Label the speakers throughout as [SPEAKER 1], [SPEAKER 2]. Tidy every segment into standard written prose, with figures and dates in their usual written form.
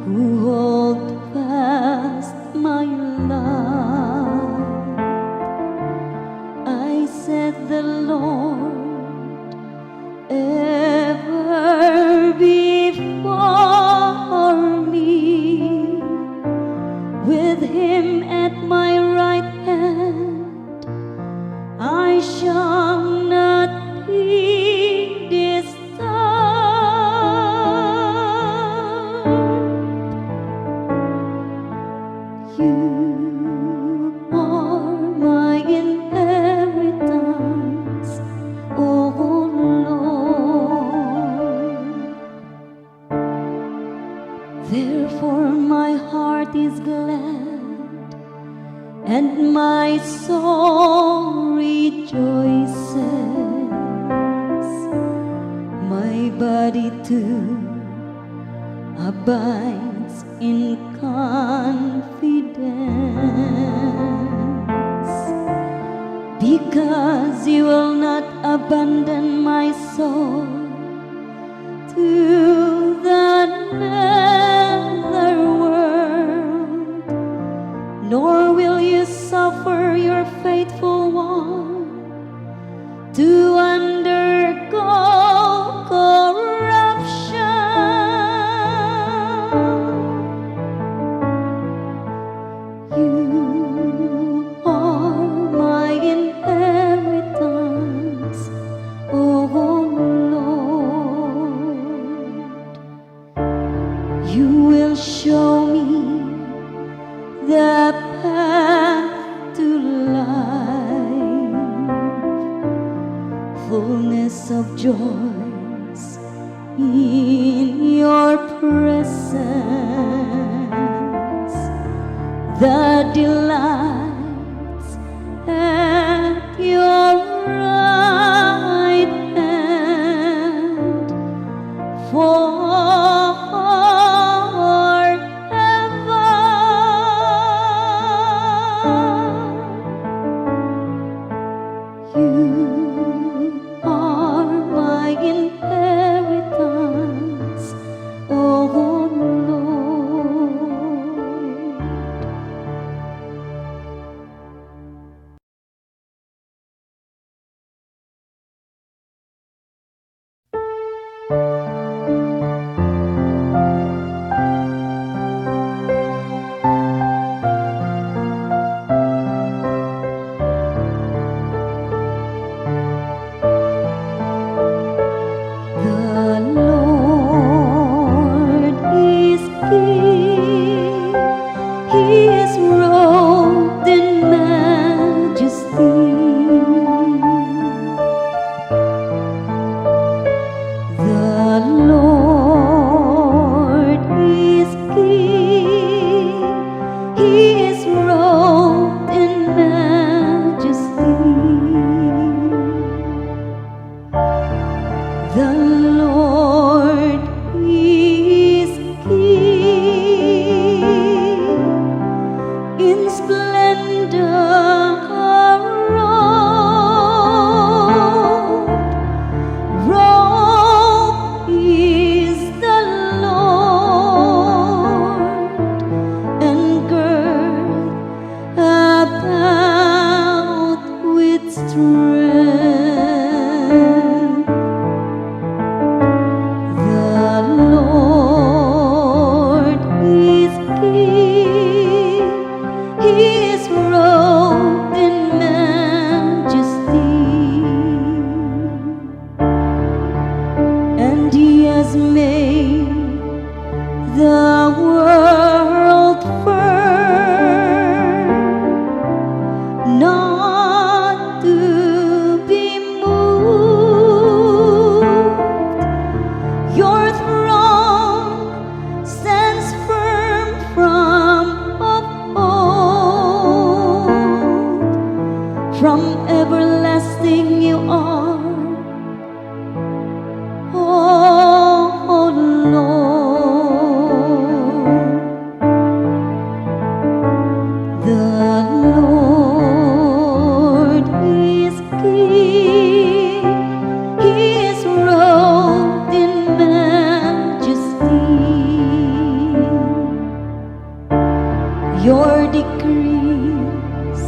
[SPEAKER 1] who hold fast my life. I set the Lord ever before me, with Him at my right hand. I shall not be disturbed. You are my inheritance, O Lord. Therefore my heart is glad, and my soul rejoices. My body too abides in confidence, because you will not abandon my soul to the nether world, nor will you suffer your faithful one to undergo corruption. You are my inheritance, O Lord. You will show me the path to life, fullness of joys in your presence, the delights at your right hand forever. You are my inheritance, O Lord. The Lord is King, He is robed in majesty. The Lord is King, He is robed in majesty. The Lord is King, in splendor robed is the Lord, and girt about with strength. The Lord is King, He is robed in majesty, and He has made the world firm, not to be moved. Your throne stands firm from of old. From everlasting you are, O Lord. decrees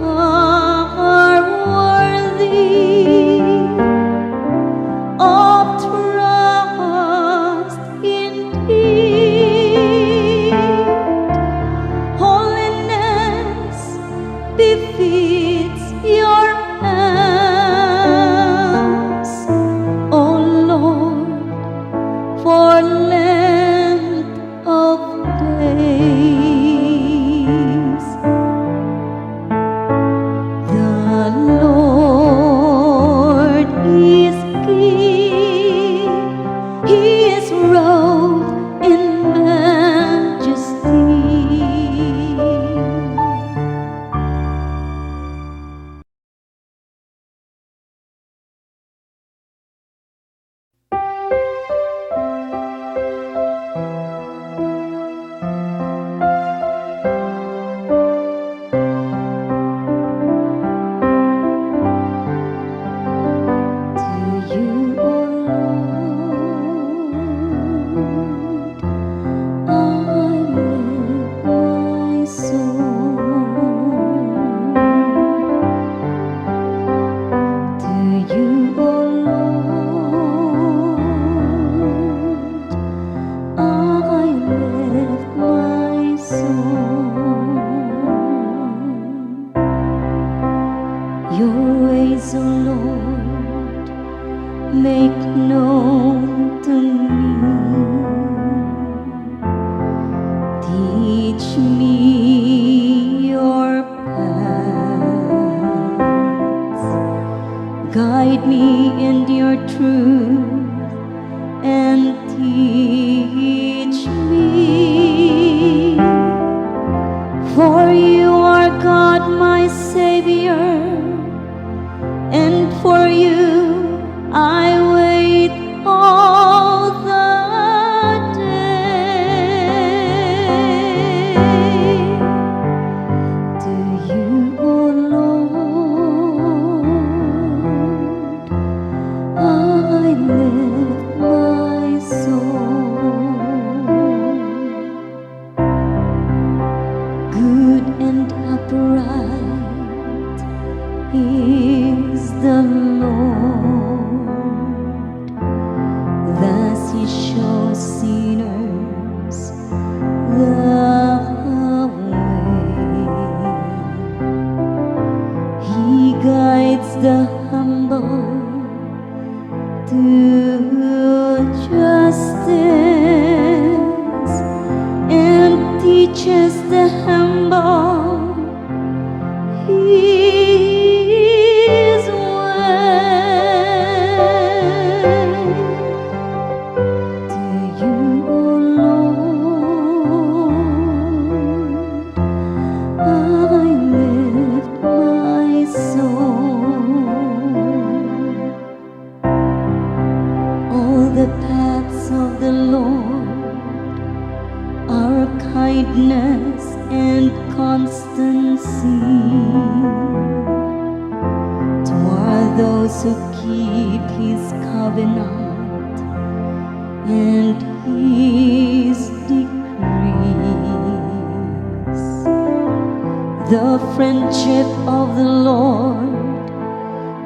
[SPEAKER 1] are worthy of trust indeed. Holiness befits your hands, O Lord, for length of days. The Lord is King, He is robed in majesty. Your ways, O Lord, make known to me. Teach me your paths. Guide me in your truth and teach me. For you are God, my Savior, and for you I wait all the day. To you, O Lord, I lift my soul. Good and upright is the Lord, thus He shows sinners the way. He guides the humble to justice and teaches the humble His way. To you, O Lord, I lift my soul. All the paths of the Lord are kindness and constancy toward those who keep His covenant and His decrees. The friendship of the Lord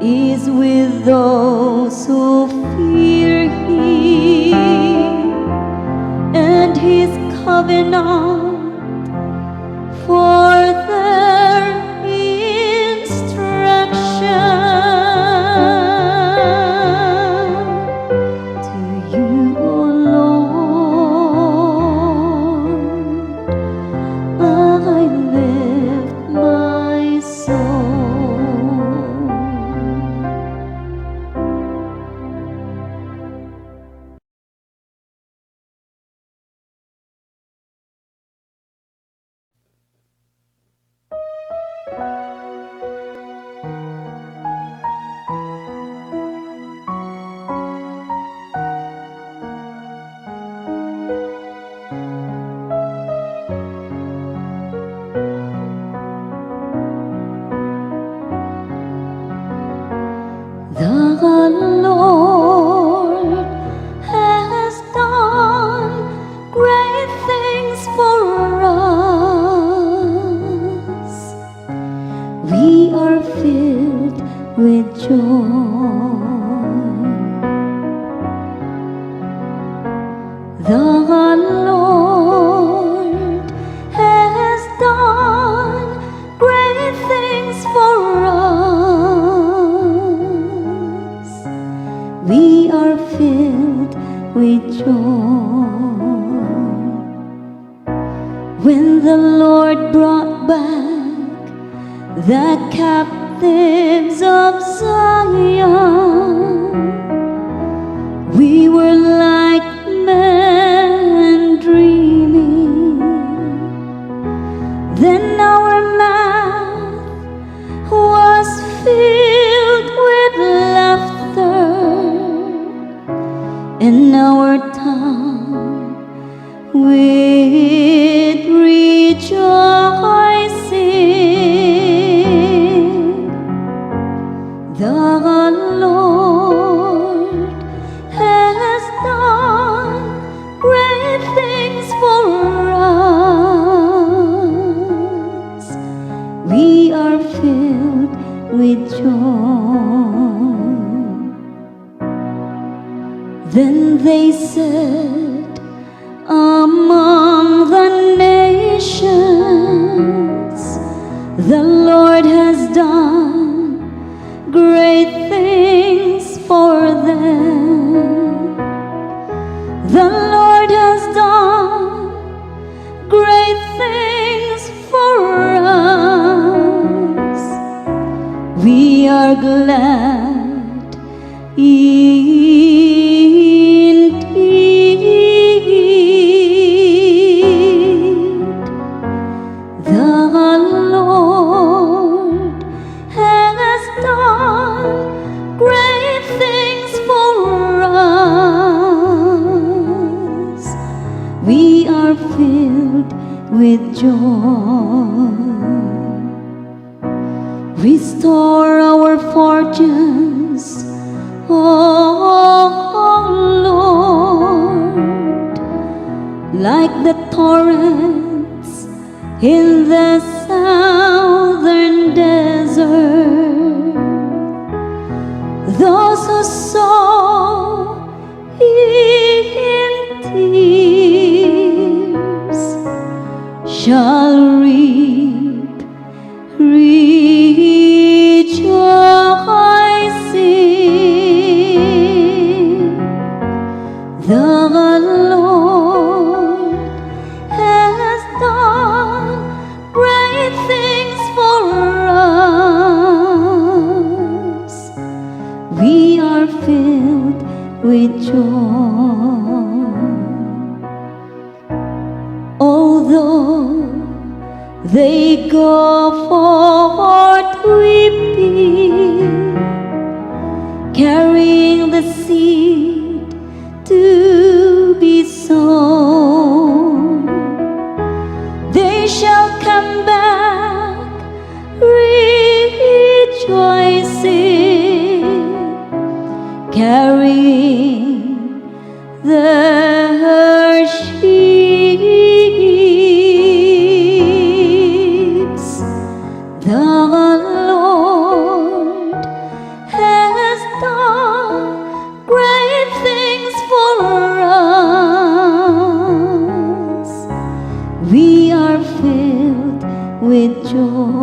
[SPEAKER 1] is with those who fear Him, and His covenant for their instruction. To you, O Lord, I lift my soul. with joy. The Lord has done great things for us. We are filled with joy. When the Lord brought back the captives of Zion, we were like men dreaming. Then our mouth was filled with laughter, and our tongue with rejoicing. The Lord has done great things for us. We are filled with joy. Then they said among the nations, the Lord has done great things for them. The Lord has done great things for us. We are glad indeed. The Lord has done great things for us. We are filled with joy. Restore our fortunes, oh Lord, like the torrents in the southern desert. Those who sow in tears shall reap rejoicing. The Lord has done great things for us. We are filled with joy. Although they go forth weeping, carrying the seed to be sown, they shall come back rejoicing, carrying their sheaves. The Lord has done great things for us. We are filled with joy.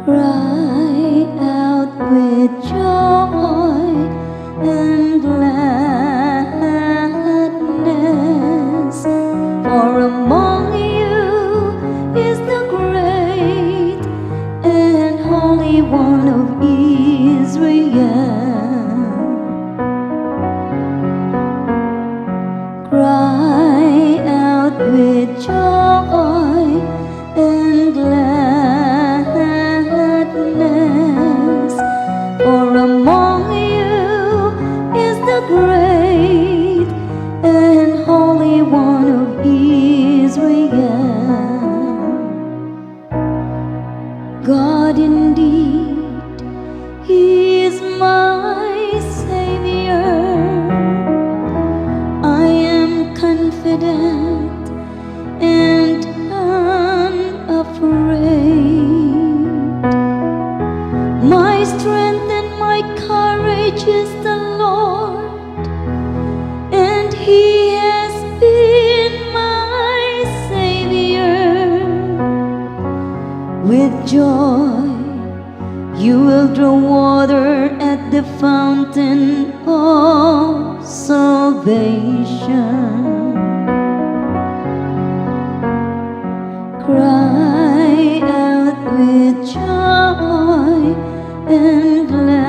[SPEAKER 1] Cry out with joy and gladness, for among you is the great and Holy One of Israel. Cry out with joy and gladness. confident and unafraid. My strength and my courage is the Lord, and He has been my Savior. With joy you will draw water at the fountain of salvation. Cry out with joy and gladness,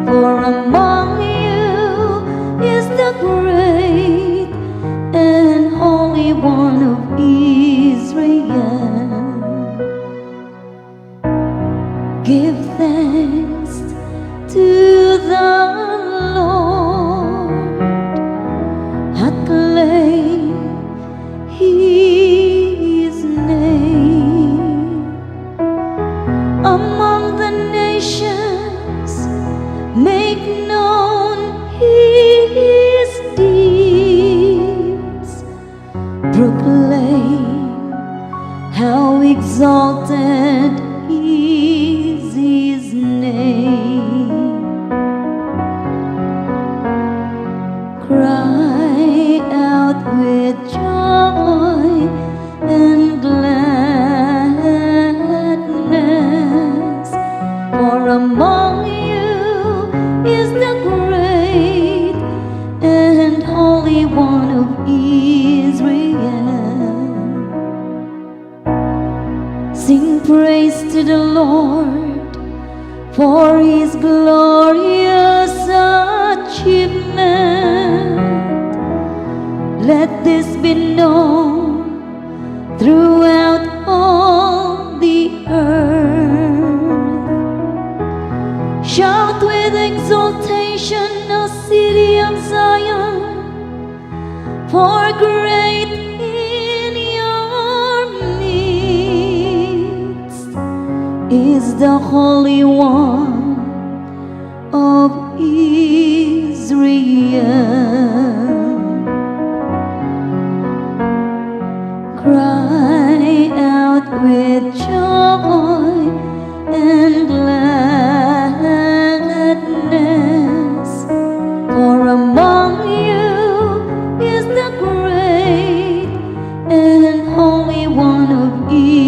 [SPEAKER 1] for among you is the great and Holy One of Israel. Give thanks to the Lord, acclaim His name. Among the nations, make known His deeds. Proclaim how exalted is His name. Cry out with joy and gladness, for among you is the great and Holy One of Israel. Sing praise to the Lord for His glorious achievement. Let this be known throughout all the earth. Shout with exultation, O city of Zion, for great in your midst is the Holy One of Israel. Cry out with joy and gladness, for among you is the great and Holy One of Israel.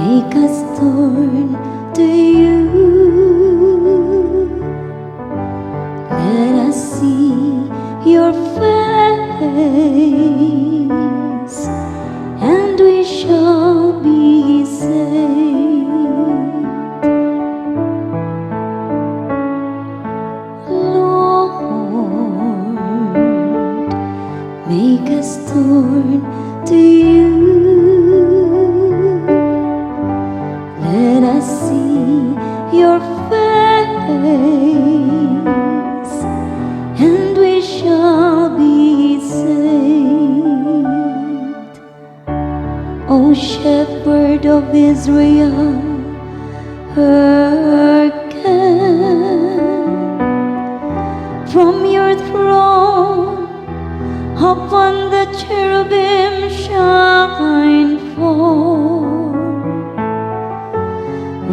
[SPEAKER 1] Make us turn to you. Let us see your face, and we shall be saved. Lord, make us turn to you. Let us see your face, and we shall be saved. O Shepherd of Israel, hearken. From your throne upon the cherubim shine forth.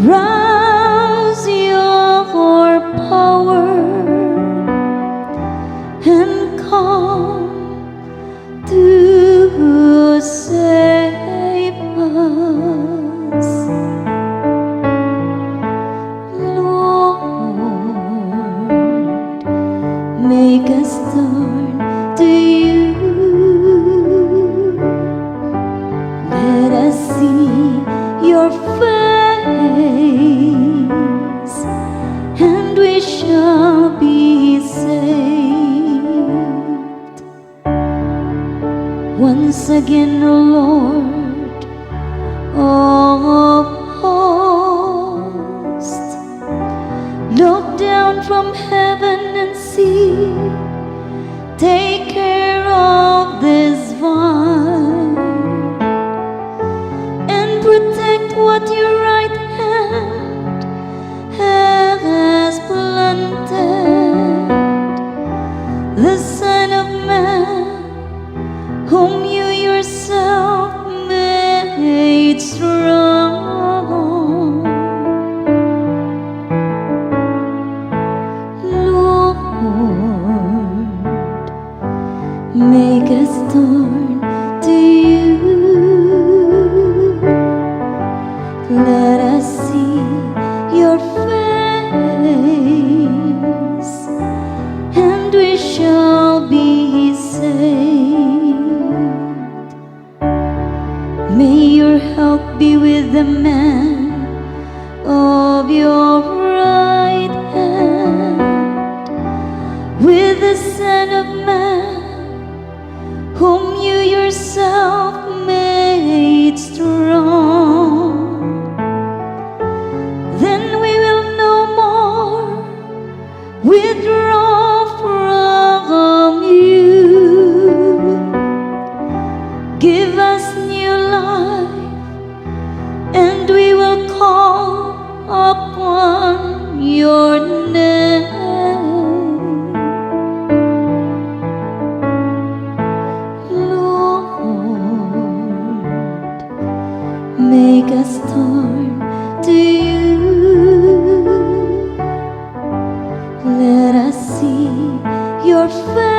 [SPEAKER 1] Rouse your power and come to save us. Lord, make us turn to you. Let us what your right hand has planted, the Son of Man, whom you yourself made strong. Lord, make us turn to you. Let us see your face, and we shall be saved. May your help be with the man of your right hand, with the Son of Man, whom you yourself made strong. Then we will no more withdraw from you. Give us new life, and we will call upon your name. Make us turn to you. Let us see your face.